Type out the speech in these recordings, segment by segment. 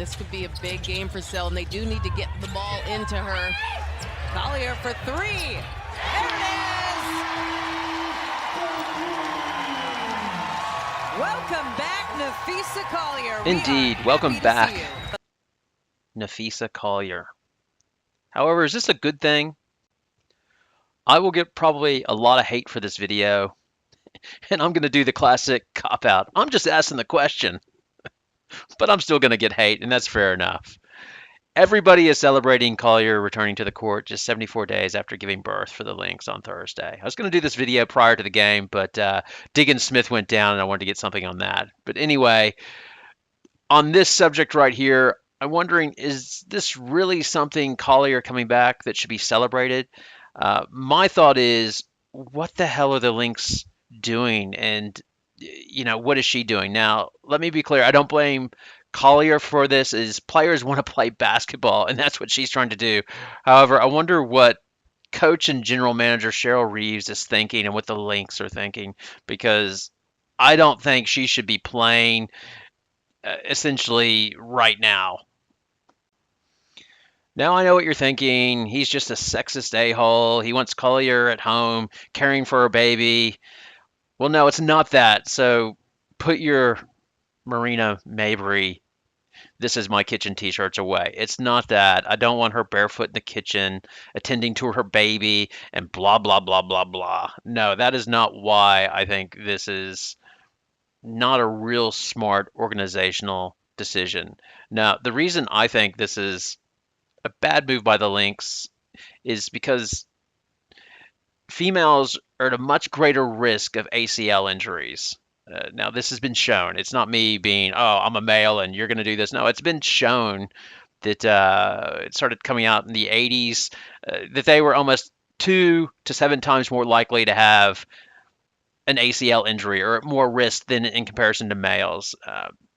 This could be a big game for Selden. They do need to get the ball into her. Collier for three. There it is! Welcome back, Napheesa Collier. Indeed, welcome back, Napheesa Collier. However, is this a good thing? I will get probably a lot of hate for this video, and I'm going to do the classic cop-out. I'm just asking the question, but I'm still going to get hate, and that's fair enough. Everybody is celebrating Collier returning to the court just 74 days after giving birth for the Lynx on Thursday. I was going to do this video prior to the game, but Diggins Smith went down, and I wanted to get something on that. But anyway, on this subject right here, I'm wondering, is this really something, Collier coming back, that should be celebrated? My thought is, what the hell are the Lynx doing? And, what is she doing? Now, let me be clear. I don't blame Collier for this. Is players want to play basketball, and that's what she's trying to do. However, I wonder what coach and general manager Cheryl Reeves is thinking and what the Lynx are thinking, because I don't think she should be playing essentially right now. Now I know what you're thinking. He's just a sexist a-hole. He wants Collier at home, caring for her baby. Well, no, it's not that. So put your Marina Mabrey, "This is my kitchen" t-shirts away. It's not that. I don't want her barefoot in the kitchen, attending to her baby, and blah, blah, blah, blah, blah. No, that is not why I think this is not a real smart organizational decision. Now, the reason I think this is a bad move by the Lynx is because females are at a much greater risk of ACL injuries. Now, this has been shown. It's not me being, oh, I'm a male and you're going to do this. No, it's been shown that it started coming out in the 80s that they were almost 2 to 7 times more likely to have an ACL injury or more risk than in comparison to males.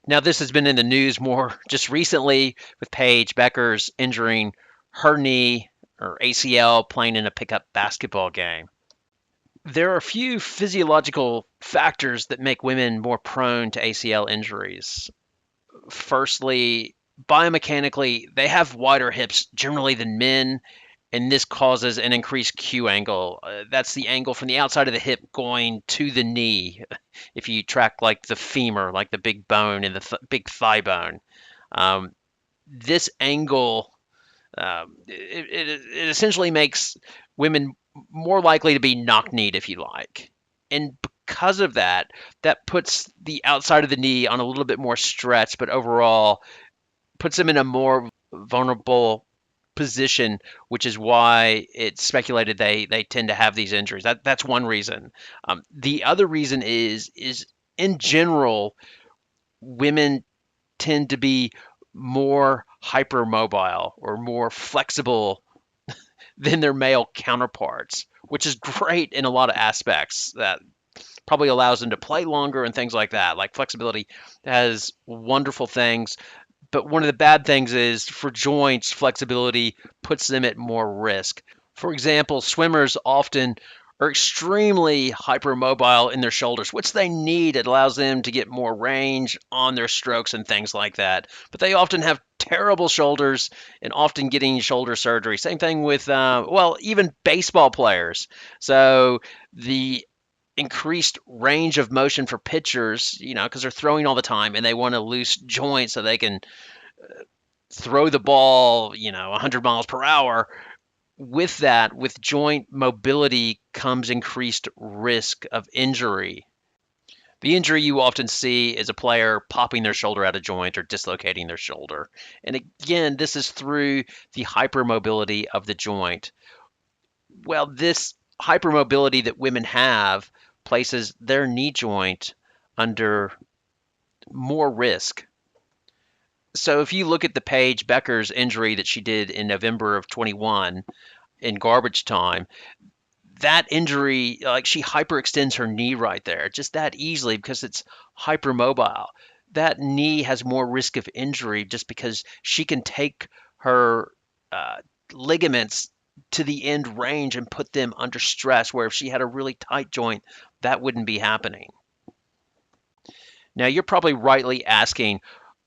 Now, this has been in the news more just recently with Paige Bueckers injuring her knee or ACL playing in a pickup basketball game. There are a few physiological factors that make women more prone to ACL injuries. Firstly, biomechanically, they have wider hips generally than men, and this causes an increased Q angle. That's the angle from the outside of the hip going to the knee. If you track like the femur, like the big bone and the big thigh bone, this angle it essentially makes women more likely to be knock-kneed, if you like. And because of that, that puts the outside of the knee on a little bit more stretch, but overall puts them in a more vulnerable position, which is why it's speculated they tend to have these injuries. That's one reason. The other reason is in general, women tend to be more hypermobile or more flexible than their male counterparts, which is great in a lot of aspects. That probably allows them to play longer and things like that. Like flexibility has wonderful things. But one of the bad things is for joints, flexibility puts them at more risk. For example, swimmers often are extremely hypermobile in their shoulders, which they need. It allows them to get more range on their strokes and things like that. But they often have terrible shoulders and often getting shoulder surgery. Same thing with, even baseball players. So the increased range of motion for pitchers, because they're throwing all the time and they want a loose joint so they can throw the ball, 100 miles per hour. With that, with joint mobility comes increased risk of injury. The injury you often see is a player popping their shoulder out of joint or dislocating their shoulder. And again, this is through the hypermobility of the joint. Well, this hypermobility that women have places their knee joint under more risk. So if you look at the Paige Bueckers injury that she did in November of 21 in garbage time, that injury, like she hyperextends her knee right there, just that easily because it's hypermobile. That knee has more risk of injury just because she can take her ligaments to the end range and put them under stress, where if she had a really tight joint, that wouldn't be happening. Now, you're probably rightly asking,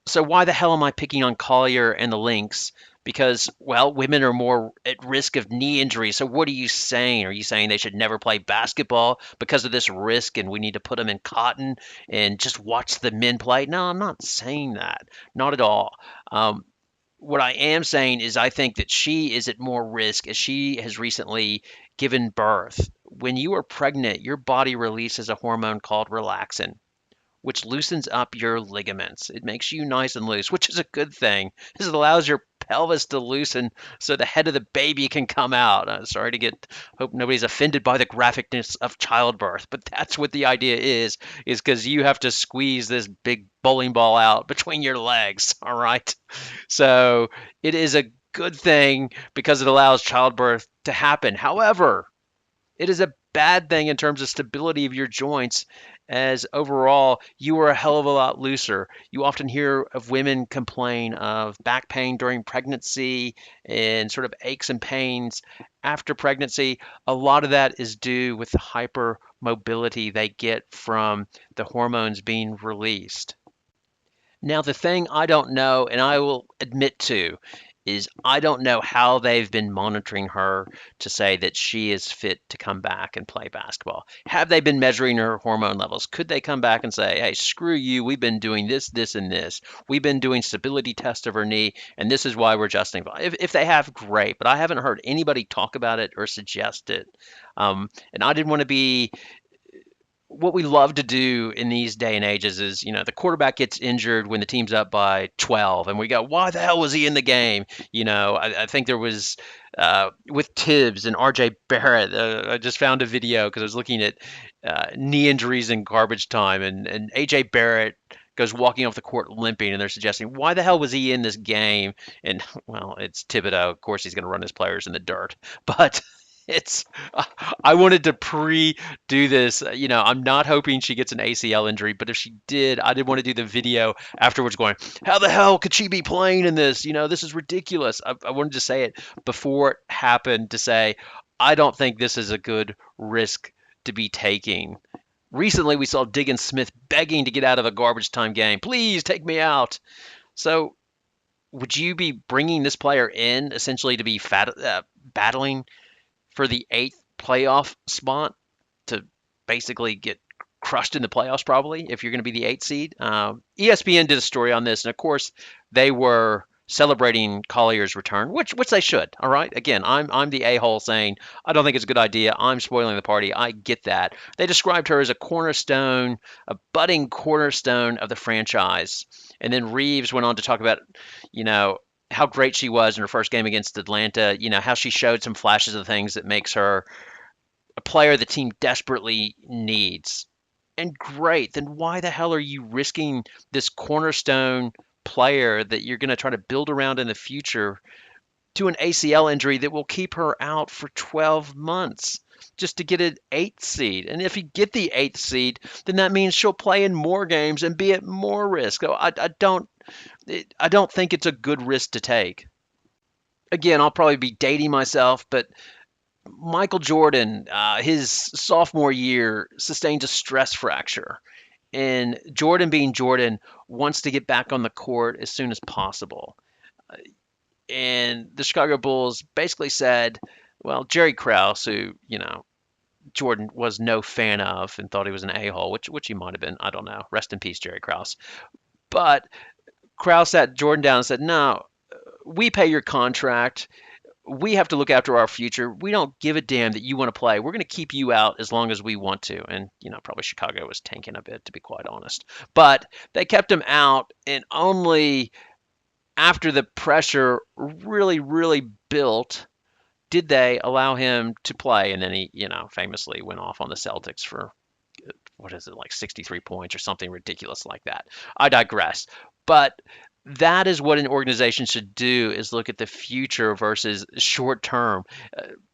So why the hell am I picking on Collier and the Lynx? Because, well, women are more at risk of knee injury. So what are you saying? Are you saying they should never play basketball because of this risk and we need to put them in cotton and just watch the men play? No, I'm not saying that. Not at all. Um, what I am saying is I think that she is at more risk as she has recently given birth. When you are pregnant, your body releases a hormone called relaxin, which loosens up your ligaments. It makes you nice and loose, which is a good thing, because it allows your pelvis to loosen so the head of the baby can come out. Sorry to get, hope nobody's offended by the graphicness of childbirth, but that's what the idea is because you have to squeeze this big bowling ball out between your legs. All right. So it is a good thing because it allows childbirth to happen. However, it is a bad thing in terms of stability of your joints, as overall you are a hell of a lot looser. You often hear of women complain of back pain during pregnancy and sort of aches and pains after pregnancy. A lot of that is due with the hypermobility they get from the hormones being released. Now, the thing I don't know, and I will admit to, is I don't know how they've been monitoring her to say that she is fit to come back and play basketball. Have they been measuring her hormone levels? Could they come back and say, hey, screw you, we've been doing this, this, and this. We've been doing stability tests of her knee, and this is why we're adjusting. If they have, great, but I haven't heard anybody talk about it or suggest it. And I didn't want to be what we love to do in these day and ages is, the quarterback gets injured when the team's up by 12, and we go, why the hell was he in the game? I think there was with Tibbs and RJ Barrett. I just found a video because I was looking at knee injuries in garbage time, and AJ Barrett goes walking off the court limping, and they're suggesting, why the hell was he in this game? And, well, it's Thibodeau. Of course, he's going to run his players in the dirt, but it's I wanted to pre-do this. I'm not hoping she gets an ACL injury, but if she did, I did want to do the video afterwards going, how the hell could she be playing in this? This is ridiculous. I wanted to say it before it happened, to say, I don't think this is a good risk to be taking. Recently, we saw Diggins Smith begging to get out of a garbage time game. Please take me out. So would you be bringing this player in essentially to be battling for the 8th playoff spot, to basically get crushed in the playoffs probably if you're going to be the 8th seed? ESPN did a story on this, and of course they were celebrating Collier's return, which they should. All right, again, I'm the a-hole saying I don't think it's a good idea. I'm spoiling the party. I get that. They described her as a budding cornerstone of the franchise, and then Reeves went on to talk about, how great she was in her first game against Atlanta, how she showed some flashes of things that makes her a player the team desperately needs. And great, then why the hell are you risking this cornerstone player that you're going to try to build around in the future to an ACL injury that will keep her out for 12 months just to get an 8th seed? And if you get the 8th seed, then that means she'll play in more games and be at more risk. So I don't think it's a good risk to take. Again, I'll probably be dating myself, but Michael Jordan, his sophomore year, sustained a stress fracture. And Jordan, being Jordan, wants to get back on the court as soon as possible. And the Chicago Bulls basically said, well, Jerry Krause, who, Jordan was no fan of and thought he was an a-hole, which he might have been. I don't know. Rest in peace, Jerry Krause. But Krause sat Jordan down and said, no, we pay your contract. We have to look after our future. We don't give a damn that you want to play. We're going to keep you out as long as we want to. And, probably Chicago was tanking a bit, to be quite honest. But they kept him out, and only after the pressure really, really built did they allow him to play. And then he, famously went off on the Celtics for, what is it, like 63 points or something ridiculous like that. I digress. But that is what an organization should do, is look at the future versus short term.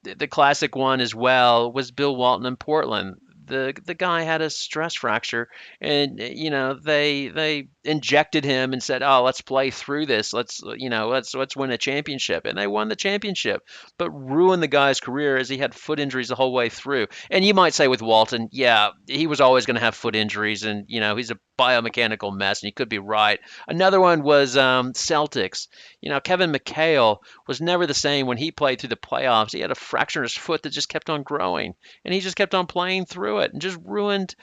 The classic one as well was Bill Walton in Portland. the guy had a stress fracture, and they injected him and said, "Oh, let's play through this. Let's win a championship." And they won the championship, but ruined the guy's career as he had foot injuries the whole way through. And you might say with Walton, yeah, he was always going to have foot injuries, and he's a biomechanical mess, and you could be right. Another one was Celtics. Kevin McHale was never the same when he played through the playoffs. He had a fracture in his foot that just kept on growing, and he just kept on playing through it and just ruined,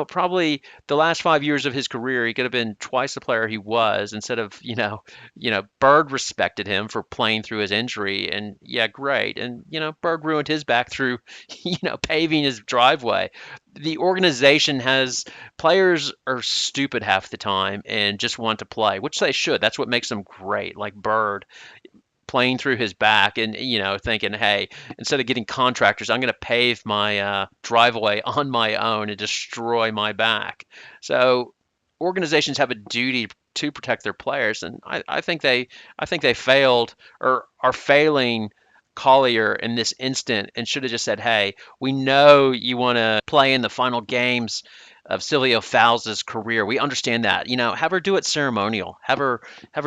probably the last 5 years of his career. He could have been twice the player he was instead of, Bird respected him for playing through his injury, and yeah, great. And, Bird ruined his back through, paving his driveway. The organization has players are stupid half the time and just want to play, which they should. That's what makes them great. Like Bird playing through his back and thinking, hey, instead of getting contractors, I'm going to pave my driveway on my own and destroy my back. So organizations have a duty to protect their players, and I think they failed or are failing Collier in this instant and should have just said, hey, we know you want to play in the final games of Sylvia Fowles' career. We understand that. Have her do it ceremonial. Have her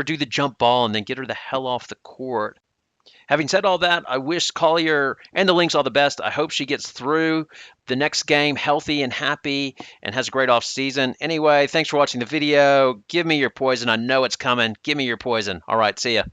do the jump ball and then get her the hell off the court. Having said all that, I wish Collier and the Lynx all the best. I hope she gets through the next game healthy and happy and has a great off season. Anyway, thanks for watching the video. Give me your poison. I know it's coming. Give me your poison. All right, see ya.